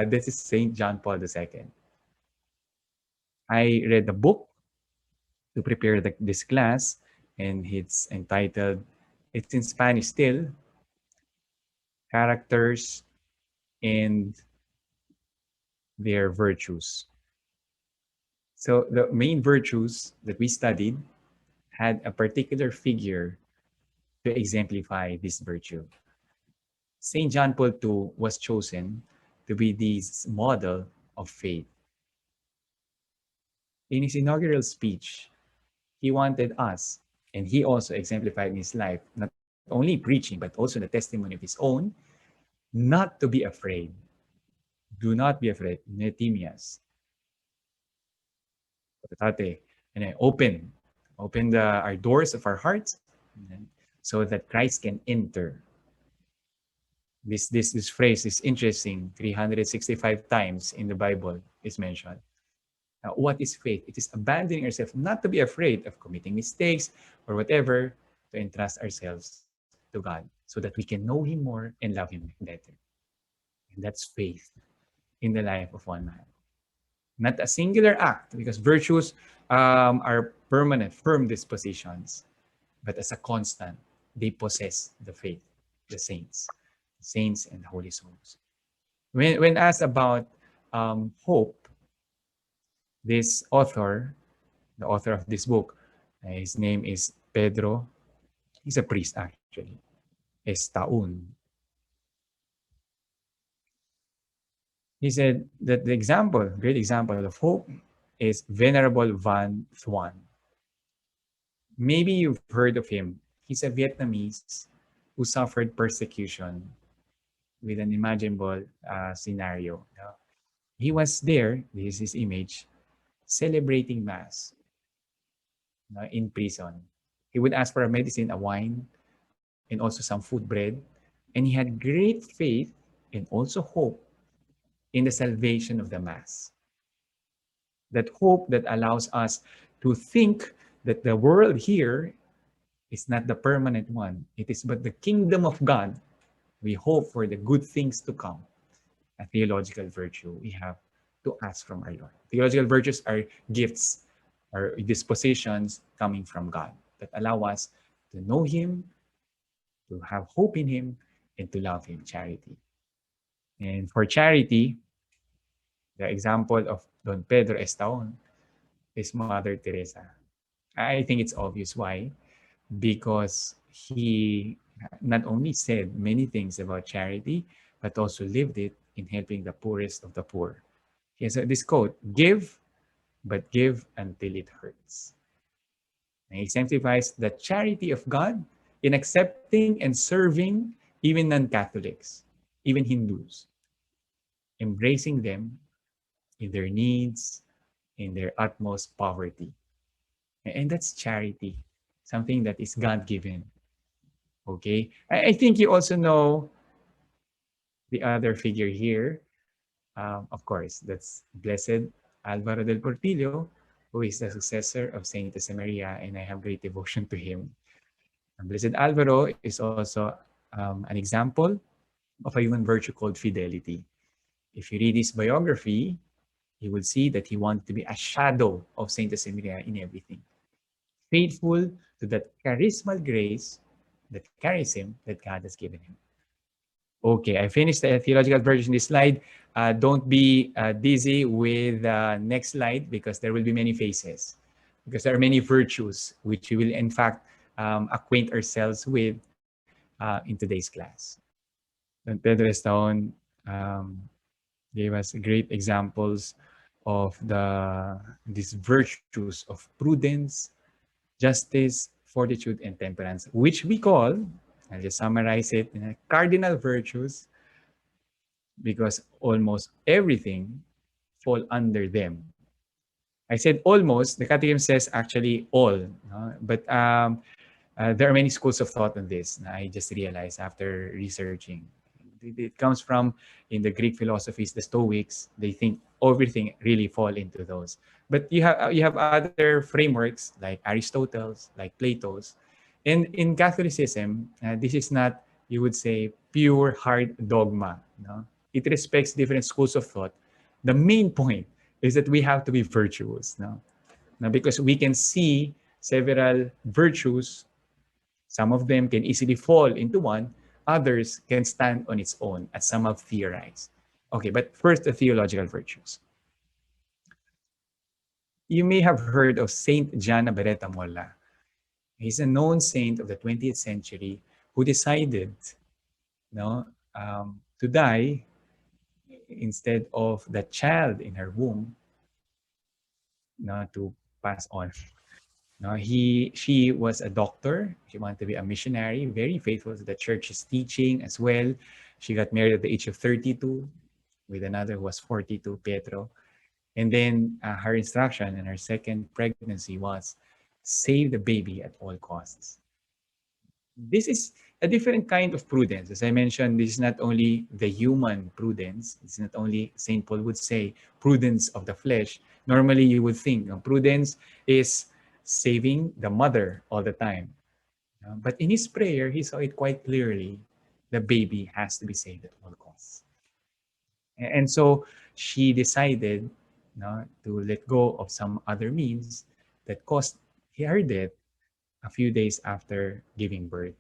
This is Saint John Paul II. I read the book to prepare this class, and it's entitled, it's in Spanish still, Characters and Their Virtues. So the main virtues that we studied had a particular figure to exemplify this virtue. St. John Paul II was chosen to be this model of faith. In his inaugural speech, he wanted us, and he also exemplified in his life, not only preaching, but also the testimony of his own, not to be afraid. Do not be afraid. Netimias. And open our doors of our hearts so that Christ can enter. This phrase is interesting. 365 times in the Bible is mentioned. What is faith? It is abandoning ourselves, not to be afraid of committing mistakes or whatever, to entrust ourselves to God so that we can know Him more and love Him better. And that's faith in the life of one man. Not a singular act, because virtues are permanent, firm dispositions, but as a constant, they possess the faith, the saints and the holy souls. When asked about hope, this author, the author of this book, his name is Pedro. He's a priest actually. Estaun. He said that the example, great example of hope, is Venerable Van Thuan. Maybe you've heard of him. He's a Vietnamese who suffered persecution with an imaginable scenario. He was there, this is his image, celebrating Mass in prison. He would ask for a medicine, a wine, and also some food, bread. And he had great faith and also hope in the salvation of the Mass. That hope that allows us to think that the world here is not the permanent one. It is but the kingdom of God. We hope for the good things to come. A theological virtue we have to ask from our Lord. Theological virtues are gifts, are dispositions coming from God that allow us to know Him, to have hope in Him, and to love Him, charity. And for charity, the example of Don Pedro Estaon is Mother Teresa. I think it's obvious why. Because he not only said many things about charity, but also lived it in helping the poorest of the poor. He has this quote, give, but give until it hurts. And he exemplifies the charity of God in accepting and serving even non-Catholics, even Hindus, embracing them in their needs, in their utmost poverty. And that's charity, something that is God-given. Okay? I think you also know the other figure here. Of course, that's Blessed Alvaro del Portillo, who is the successor of Saint Maria, and I have great devotion to him. And Blessed Alvaro is also an example of a human virtue called fidelity. If you read his biography, you will see that he wanted to be a shadow of Saint Maria in everything. Faithful to that charismal grace that carries him, that God has given him. Okay, I finished the theological version of this slide. Don't be dizzy with the next slide because there will be many faces. Because there are many virtues which we will in fact acquaint ourselves with in today's class. And Pedro Estaon gave us great examples of these virtues of prudence, justice, fortitude, and temperance, which we call, I'll just summarize it, cardinal virtues, because almost everything fall under them. I said almost, the Catechism says actually all, but there are many schools of thought on this. I just realized after researching. It comes from, in the Greek philosophies, the Stoics, they think everything really fall into those. But you have other frameworks like Aristotle's, like Plato's. And in Catholicism, this is not, you would say, pure hard dogma. It respects different schools of thought. The main point is that we have to be virtuous now. Now, because we can see several virtues, some of them can easily fall into one, others can stand on its own, as some have theorized. Okay, but first, the theological virtues. You may have heard of Saint John Navarrete Molla. He's a known saint of the 20th century who decided, no, to die instead of the child in her womb, no, to pass on. No, she was a doctor. She wanted to be a missionary, very faithful to the church's teaching as well. She got married at the age of 32 with another who was 42, Pedro. And then her instruction in her second pregnancy was save the baby at all costs. This is a different kind of prudence. As I mentioned, this is not only the human prudence. It's not only St. Paul would say prudence of the flesh. Normally, you would think prudence is saving the mother all the time. But in his prayer, he saw it quite clearly. The baby has to be saved at all costs. And so she decided to let go of some other means that caused her death a few days after giving birth.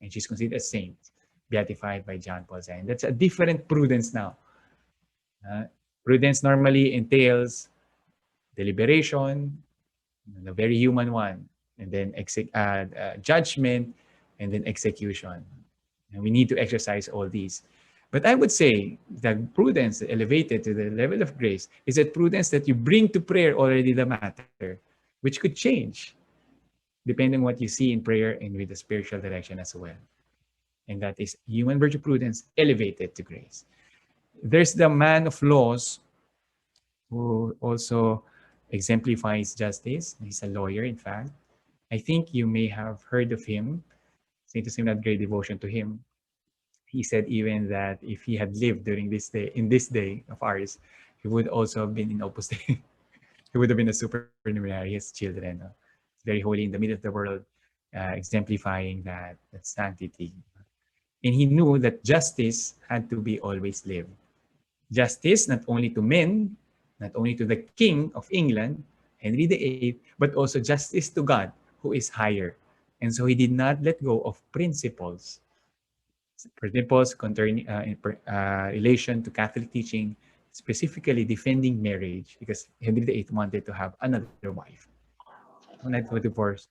And she's considered a saint, beatified by John Paul II. That's a different prudence now. Prudence normally entails deliberation, the very human one, and then judgment, and then execution. And we need to exercise all these. But I would say that prudence elevated to the level of grace is that prudence that you bring to prayer already the matter, which could change depending on what you see in prayer and with the spiritual direction as well. And that is human virtue prudence elevated to grace. There's the man of laws who also exemplifies justice. He's a lawyer, in fact. I think you may have heard of him. Saint Joseph had great devotion to him. He said even that if he had lived during this day, in this day of ours, he would also have been in Opus Dei. He would have been a supernumerary, his children. Very holy in the middle of the world, exemplifying that sanctity. And he knew that justice had to be always lived. Justice not only to men, not only to the King of England, Henry VIII, but also justice to God, who is higher. And so he did not let go of principles concerning in relation to Catholic teaching, specifically defending marriage, because Henry VIII wanted to have another wife, not to divorce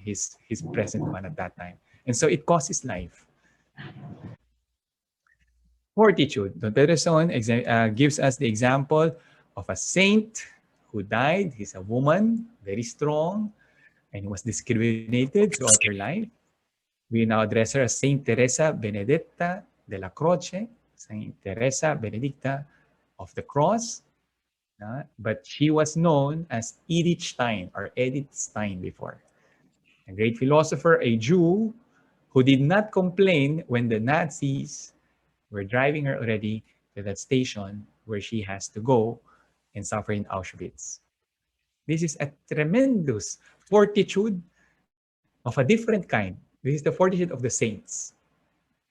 his present one at that time, and so it cost his life. Fortitude. Don Pedro Son gives us the example of a saint who died. He's a woman, very strong, and was discriminated throughout her life. We now address her as Saint Teresa Benedetta de la Croce, Saint Teresa Benedicta of the Cross. But she was known as Edith Stein or Edith Stein before. A great philosopher, a Jew who did not complain when the Nazis were driving her already to that station where she has to go and suffer in Auschwitz. This is a tremendous fortitude of a different kind. This is the fortitude of the saints.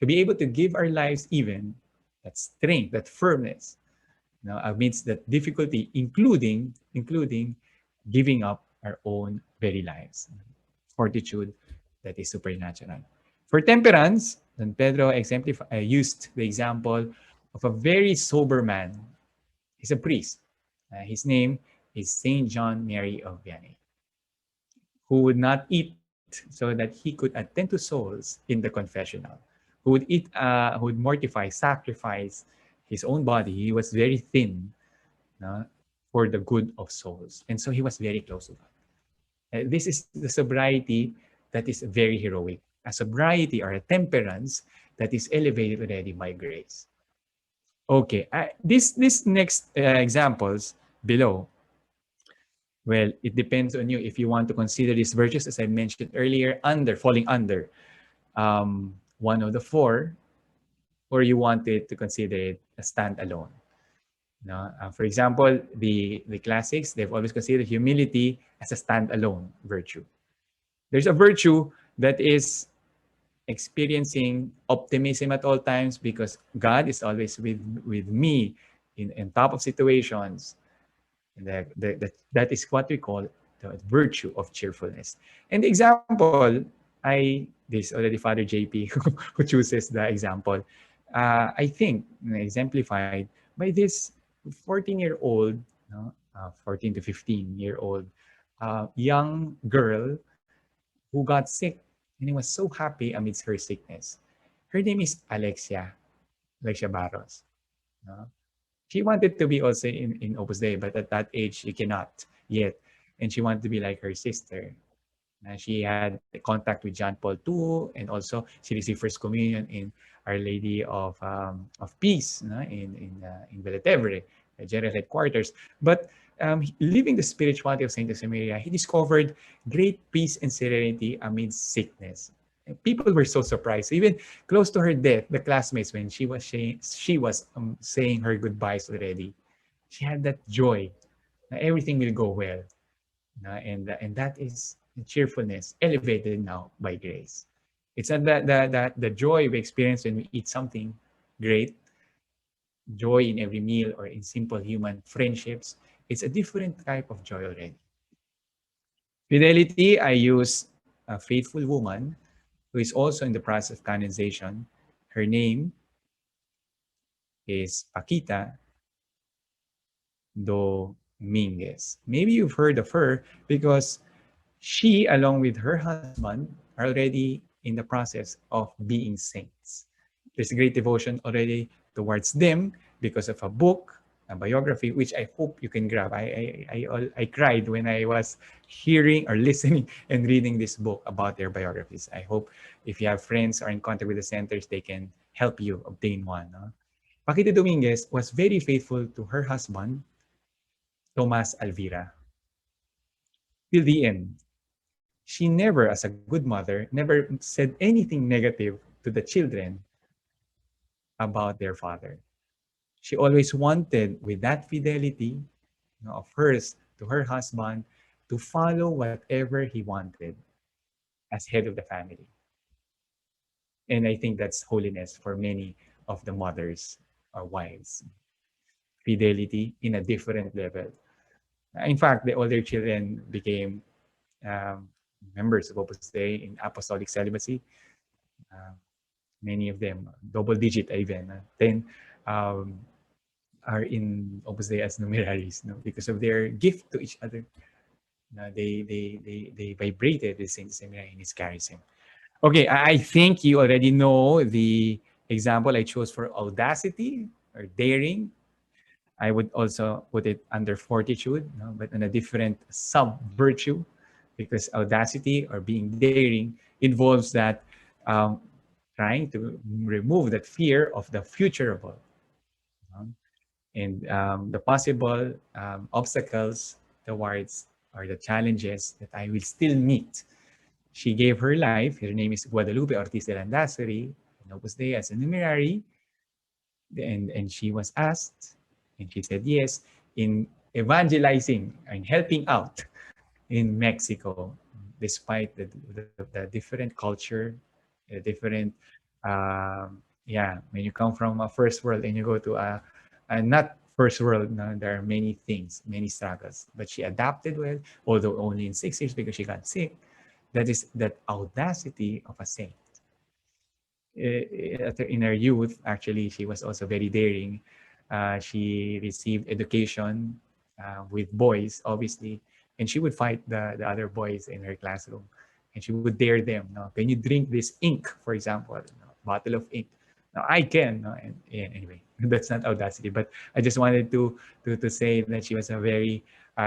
To be able to give our lives even, that strength, that firmness, amidst that difficulty, including giving up our own very lives. Fortitude that is supernatural. For temperance, Don Pedro used the example of a very sober man. He's a priest. His name is Saint John Mary of Vianney, who would not eat so that he could attend to souls in the confessional, who would eat, who would mortify, sacrifice his own body. He was very thin for the good of souls. And so he was very close to God. This is the sobriety that is very heroic. A sobriety or a temperance that is elevated already by grace. Okay, this next examples below, well, it depends on you if you want to consider these virtues, as I mentioned earlier, falling under one of the four, or you wanted to consider it a standalone. For example, the classics, they've always considered humility as a standalone virtue. There's a virtue that is experiencing optimism at all times because God is always with me in top of situations. And that is what we call the virtue of cheerfulness. And the example, this already Father JP who chooses the example. I think exemplified by this 14-year-old, no, 14 to 15-year-old young girl who got sick and he was so happy amidst her sickness. Her name is Alexia Barros. No? She wanted to be also in Opus Dei, but at that age, she cannot yet. And she wanted to be like her sister. She had contact with John Paul II, and also she received First Communion in Our Lady of Peace, no? In Velletevre, the general headquarters. But living the spirituality of Saint Josemaria, he discovered great peace and serenity amidst sickness. And people were so surprised. Even close to her death, the classmates, when she was saying her goodbyes already, she had that joy that everything will go well. And that is cheerfulness elevated now by grace. It's not that the joy we experience when we eat something great, joy in every meal or in simple human friendships. It's a different type of joy already. Fidelity, I use a faithful woman who is also in the process of canonization. Her name is Paquita Dominguez. Maybe you've heard of her because she, along with her husband, are already in the process of being saints. There's great devotion already towards them because of a book, a biography, which I hope you can grab. I cried when I was hearing or listening and reading this book about their biographies. I hope if you have friends or in contact with the centers, they can help you obtain one. No? Paquita Dominguez was very faithful to her husband, Tomas Alvira, till the end. She never, as a good mother, never said anything negative to the children about their father. She always wanted, with that fidelity, of hers to her husband, to follow whatever he wanted as head of the family. And I think that's holiness for many of the mothers or wives. Fidelity in a different level. In fact, the older children became um, members of Opus Dei in apostolic celibacy. Uh, Many of them, double digit even, 10 um, are in Opus Dei as numeraries, no? Because of their gift to each other. They vibrated with Saint Seminary in his charism. Okay, I think you already know the example I chose for audacity or daring. I would also put it under fortitude, no? But on a different sub virtue, because audacity or being daring involves that um, trying to remove that fear of the futurable, um, and the possible obstacles towards or the challenges that I will still meet. She gave her life. Her name is Guadalupe Ortiz de Landazuri, in Opus Dei as a numerary, and she was asked, and she said yes, in evangelizing and helping out in Mexico, despite the different culture, the different, yeah, when you come from a first world and you go to a not first world, no, there are many things, many struggles. But she adapted well, although only in 6 years because she got sick. That is that audacity of a saint. In her youth, actually, she was also very daring. She received education with boys, obviously, and she would fight the other boys in her classroom, and she would dare them. No, can you drink this ink, for example, no, bottle of ink? No, I can. No, and anyway, that's not audacity, but I just wanted to say that she was a very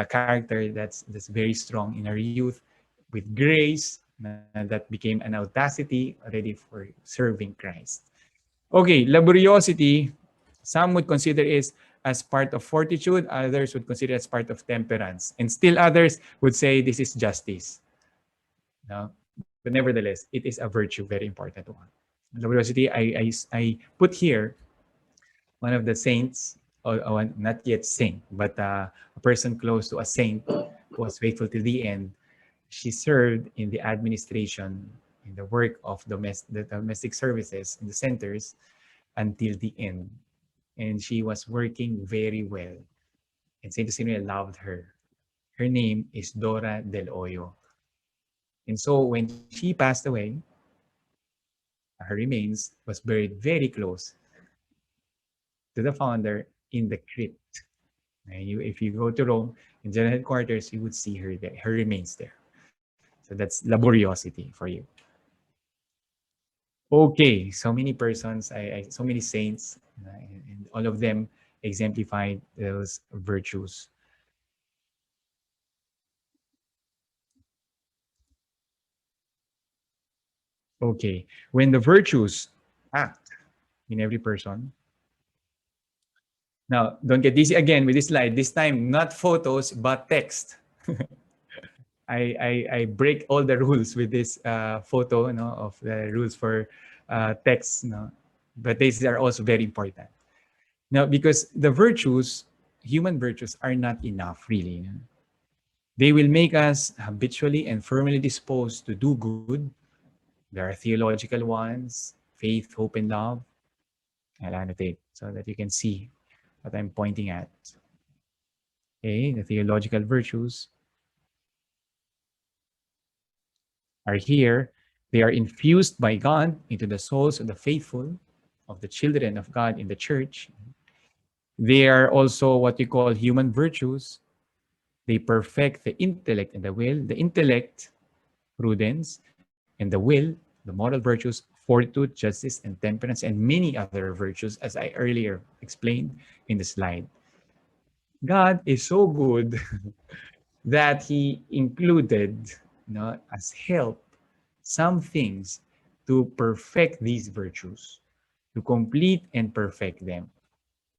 character that's very strong in her youth, with grace that became an audacity already for serving Christ. Okay, laboriosity, some would consider is as part of fortitude, others would consider as part of temperance, and still others would say this is justice. No? But nevertheless, it is a virtue, very important one. Laboriosity, I put here one of the saints, or not yet saint, but a person close to a saint who was faithful till the end. She served in the administration in the work of the domestic services in the centers until the end. And she was working very well. And Saint Lucinia loved her. Her name is Dora Del Hoyo. And so when she passed away, her remains was buried very close to the founder in the crypt. And if you go to Rome, in general headquarters, you would see her there, her remains there. So that's laboriosity for you. Okay, so many persons, so many saints, and all of them exemplified those virtues. Okay, when the virtues act in every person. Now, don't get dizzy again with this slide. This time, not photos, but text. I break all the rules with this photo, of the rules for text, but these are also very important. Now, because the virtues, human virtues, are not enough, really. They will make us habitually and firmly disposed to do good. There are theological ones, faith, hope, and love. I'll annotate so that you can see what I'm pointing at. Okay, the theological virtues are here. They are infused by God into the souls of the faithful, of the children of God in the church. They are also what we call human virtues. They perfect the intellect and the will. The intellect, prudence, and the will, the moral virtues, fortitude, justice, and temperance, and many other virtues, as I earlier explained in the slide. God is so good that He included, as help, some things to perfect these virtues, to complete and perfect them.